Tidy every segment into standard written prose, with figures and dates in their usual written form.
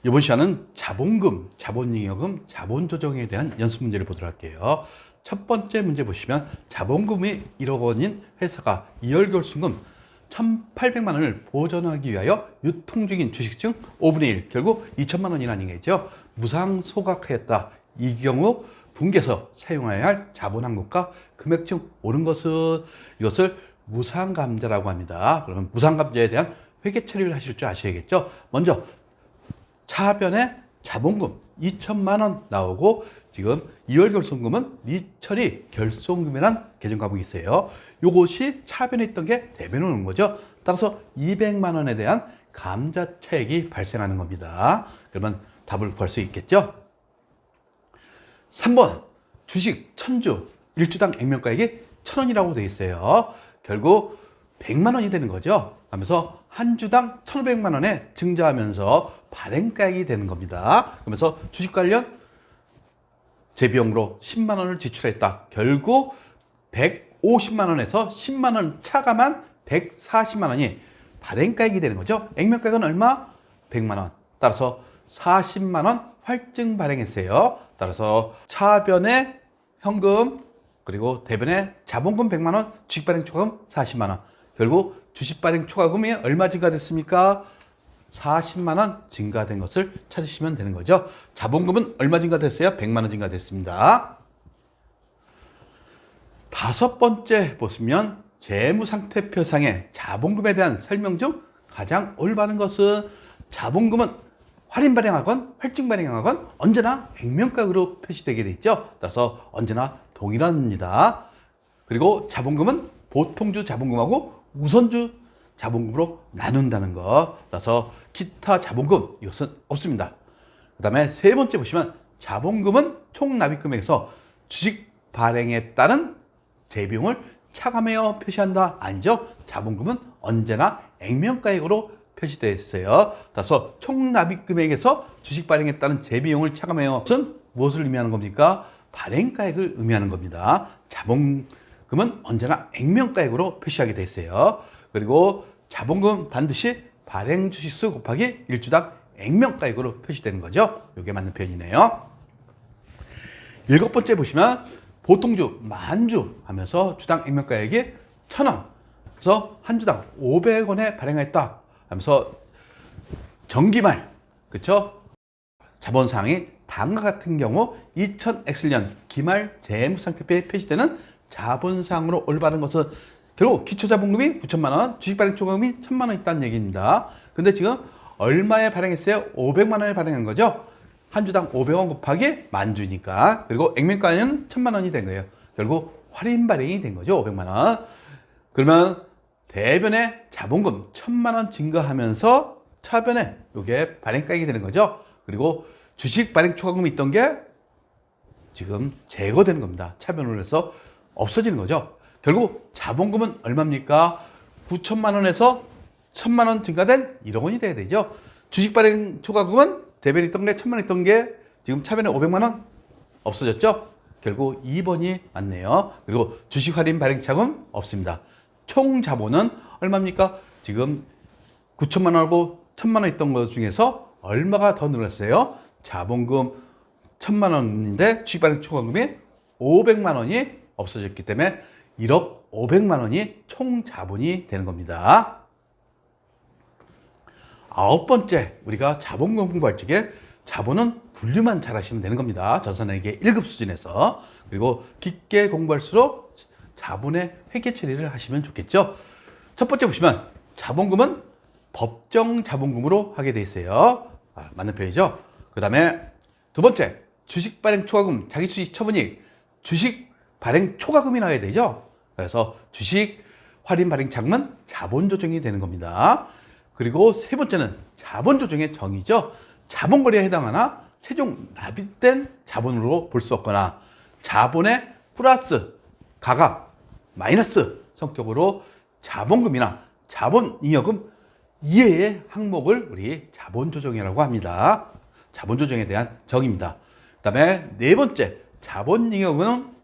이번 시간은 자본금, 자본잉여금, 자본조정에 대한 연습 문제를 보도록 할게요. 첫 번째 문제 보시면 자본금이 1억 원인 회사가 2월 결손금 1,800만 원을 보전하기 위하여 유통 중인 주식 중 5분의 1, 결국 2천만 원이라는 얘기죠. 무상 소각하였다. 이 경우 분기에서 사용해야 할 자본 항목과 금액 중 옳은 것은 이것을 무상감자라고 합니다. 그러면 무상감자에 대한 회계 처리를 하실 줄 아셔야겠죠. 먼저 차변에 자본금 2천만 원 나오고 지금 2월 결손금은 미처리 결손금이란 계정 과목이 있어요. 요것이 차변에 있던 게 대변에 오는 거죠. 따라서 200만 원에 대한 감자 차익이 발생하는 겁니다. 그러면 답을 구할 수 있겠죠. 3번 주식 1000주 1주당 액면가액이 1000원이라고 되어 있어요. 결국 100만 원이 되는 거죠. 하면서 한 주당 1,500만 원에 증자하면서 발행가액이 되는 겁니다. 그러면서 주식 관련 재비용으로 10만 원을 지출했다. 결국 150만 원에서 10만 원 차감한 140만 원이 발행가액이 되는 거죠. 액면가액은 얼마? 100만 원. 따라서 40만 원 활증 발행했어요. 따라서 차변에 현금 그리고 대변에 자본금 100만 원, 주식 발행 초과금 40만 원. 결국 주식 발행 초과금이 얼마 증가됐습니까? 40만 원 증가된 것을 찾으시면 되는 거죠. 자본금은 얼마 증가됐어요? 100만 원 증가됐습니다. 다섯 번째 보시면 재무상태표상의 자본금에 대한 설명 중 가장 올바른 것은 자본금은 할인 발행하건 활증 발행하건 언제나 액면가액으로 표시되게 돼 있죠. 따라서 언제나 동일합니다. 그리고 자본금은 보통주 자본금하고 우선주 자본금으로 나눈다는 것. 따라서 기타 자본금 이것은 없습니다. 그 다음에 세 번째 보시면 자본금은 총 납입금액에서 주식 발행에 따른 재비용을 차감하여 표시한다. 아니죠. 자본금은 언제나 액면가액으로 표시되어 있어요. 따라서 총 납입금액에서 주식 발행에 따른 재비용을 차감하여 것은 무엇을 의미하는 겁니까? 발행가액을 의미하는 겁니다. 자본금은 언제나 액면가액으로 표시하게 되어 있어요. 그리고 자본금 반드시 발행 주식수 곱하기 1주당 액면가액으로 표시되는 거죠. 이게 맞는 표현이네요. 일곱 번째 보시면 보통주, 만주 하면서 주당 액면가액이 1,000원. 그래서 한 주당 500원에 발행했다 하면서 정기말, 그쵸? 자본사항이 다음과 같은 경우 2000X년 기말 재무상태표에 표시되는 자본사항으로 올바른 것은 결국 기초자본금이 9천만 원, 주식발행 초과금이 1,000만 원 있다는 얘기입니다. 근데 지금 얼마에 발행했어요? 500만 원에 발행한 거죠? 한 주당 500원 곱하기 만주니까. 그리고 액면가액은 1,000만 원이 된 거예요. 결국 할인 발행이 된 거죠. 500만 원. 그러면 대변에 자본금 1,000만 원 증가하면서 차변에 이게 발행가액이 되는 거죠. 그리고 주식 발행 초과금이 있던 게 지금 제거되는 겁니다. 차변으로 해서 없어지는 거죠. 결국 자본금은 얼마입니까? 9천만 원에서 1,000만 원 증가된 1억 원이 돼야 되죠. 주식 발행 초과금은 대변에 있던 게 1,000만 원 있던 게 지금 차변에 500만 원 없어졌죠. 결국 2번이 맞네요. 그리고 주식 할인 발행 차금 없습니다. 총 자본은 얼마입니까? 지금 9천만 원하고 1,000만 원 있던 것 중에서 얼마가 더 늘었어요? 자본금 1,000만 원인데 주식 발행 초과금이 500만 원이 없어졌기 때문에 1억 500만 원이 총 자본이 되는 겁니다. 아홉 번째, 우리가 자본금 공부할 적에 자본은 분류만 잘 하시면 되는 겁니다. 전산회계 1급 수준에서. 그리고 깊게 공부할수록 자본의 회계 처리를 하시면 좋겠죠. 첫 번째 보시면 자본금은 법정 자본금으로 하게 돼 있어요. 맞는 표현이죠. 그 다음에 두 번째, 주식 발행 초과금, 자기수익 처분이익, 주식 발행 초과금이 나와야 되죠. 그래서 주식 할인 발행 차금은 자본 조정이 되는 겁니다. 그리고 세 번째는 자본 조정의 정의죠. 자본 거래에 해당하나 최종 납입된 자본으로 볼 수 없거나 자본의 플러스, 가감, 마이너스 성격으로 자본금이나 자본잉여금 이외의 항목을 우리 자본조정이라고 합니다. 자본조정에 대한 정의입니다. 그 다음에 네 번째, 자본잉여금은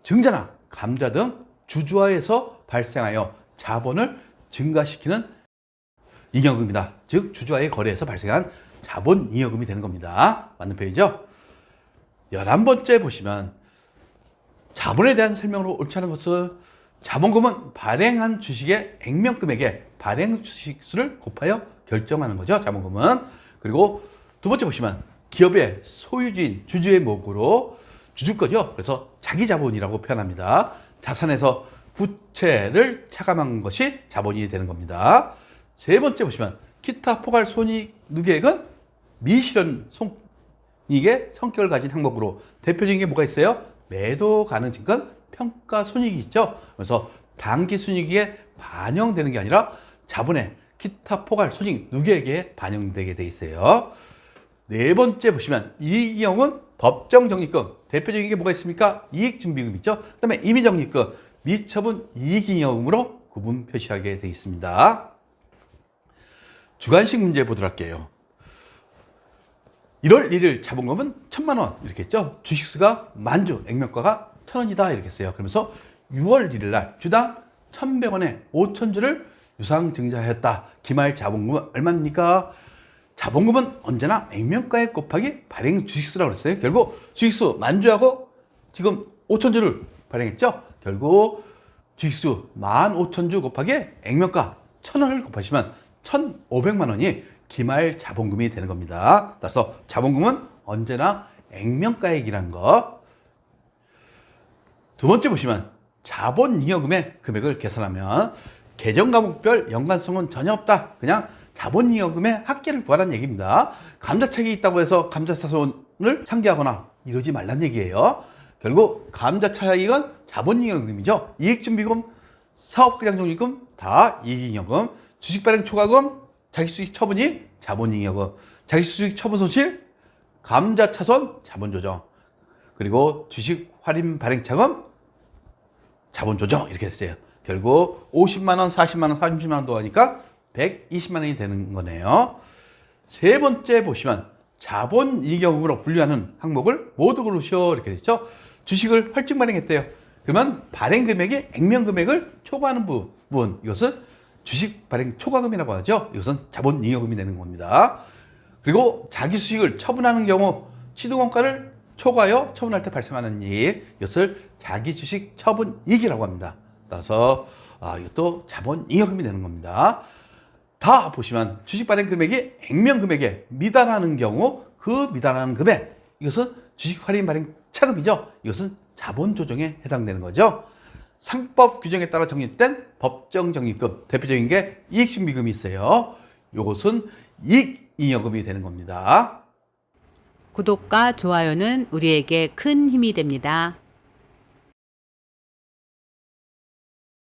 증자나 감자 등 주주화에서 발생하여 자본을 증가시키는 잉여금이다. 즉 주주와의 거래에서 발생한 자본잉여금이 되는 겁니다. 맞는 표현이죠? 11번째 보시면 자본에 대한 설명으로 옳지 않은 것은 자본금은 발행한 주식의 액면금액에 발행 주식수를 곱하여 결정하는 거죠. 자본금은. 그리고 두 번째 보시면 기업의 소유주인, 주주의 목으로 주주거죠. 그래서 자기 자본이라고 표현합니다. 자산에서 부채를 차감한 것이 자본이 되는 겁니다. 세 번째 보시면 기타 포괄 손익 누계액은 미실현 손익의 성격을 가진 항목으로 대표적인 게 뭐가 있어요? 매도 가능 증권 평가 손익이 있죠. 그래서 당기 순이익에 반영되는 게 아니라 자본의 기타 포괄 손익 누계액에 반영되게 돼 있어요. 네 번째 보시면 이익이익은 법정 적립금 대표적인 게 뭐가 있습니까? 이익준비금 있죠. 그 다음에 임의적립금 미처분 이익잉여금으로 구분 표시하게 돼 있습니다. 주관식 문제 보도록 할게요. 1월 1일 자본금은 1,000만 원 이렇게 했죠. 주식수가 만주, 액면가가 1,000원이다 이렇게 했어요. 그러면서 6월 1일 날 주당 1,100원에 5,000주를 유상증자하였다. 기말 자본금은 얼마입니까? 자본금은 언제나 액면가에 곱하기 발행 주식수라고 그랬어요. 결국 주식수 만주하고 지금 5,000주를 발행했죠. 결국 주식수 15,000주 곱하기 액면가 1,000원을 곱하시면 1,500만 원이 기말 자본금이 되는 겁니다. 따라서 자본금은 언제나 액면가액이라는 것. 두 번째 보시면 자본잉여금의 금액을 계산하면 계정 과목별 연관성은 전혀 없다. 그냥 자본잉여금의 합계를 구하라는 얘기입니다. 감자차익이 있다고 해서 감자차손을 상기하거나 이러지 말란 얘기예요. 결국 감자차익은 자본잉여금이죠. 이익준비금, 사업가장적립금 다 이익잉여금, 주식발행 초과금, 자기수익 처분이 자본잉여금, 자기수익 처분 손실, 감자차손 자본조정, 그리고 주식 할인 발행차금 자본조정 이렇게 됐어요. 결국 50만 원, 40만 원, 30만 원 더하니까 120만 원이 되는 거네요. 세 번째 보시면 자본잉여금으로 분류하는 항목을 모두 고르시오 이렇게 됐죠. 주식을 활증 발행했대요. 그러면 발행 금액이 액면 금액을 초과하는 부분, 이것은 주식 발행 초과금이라고 하죠. 이것은 자본잉여금이 되는 겁니다. 그리고 자기 수익을 처분하는 경우 취득원가를 초과하여 처분할 때 발생하는 이익, 이것을 자기 주식 처분 이익이라고 합니다. 따라서 이것도 자본잉여금이 되는 겁니다. 다 보시면 주식 발행 금액이 액면 금액에 미달하는 경우 그 미달하는 금액, 이것은 주식 할인 발행 차금이죠. 이것은 자본 조정에 해당되는 거죠. 상법 규정에 따라 정립된 법정 적립금, 대표적인 게 이익준비금이 있어요. 이것은 이익잉여금이 되는 겁니다. 구독과 좋아요는 우리에게 큰 힘이 됩니다.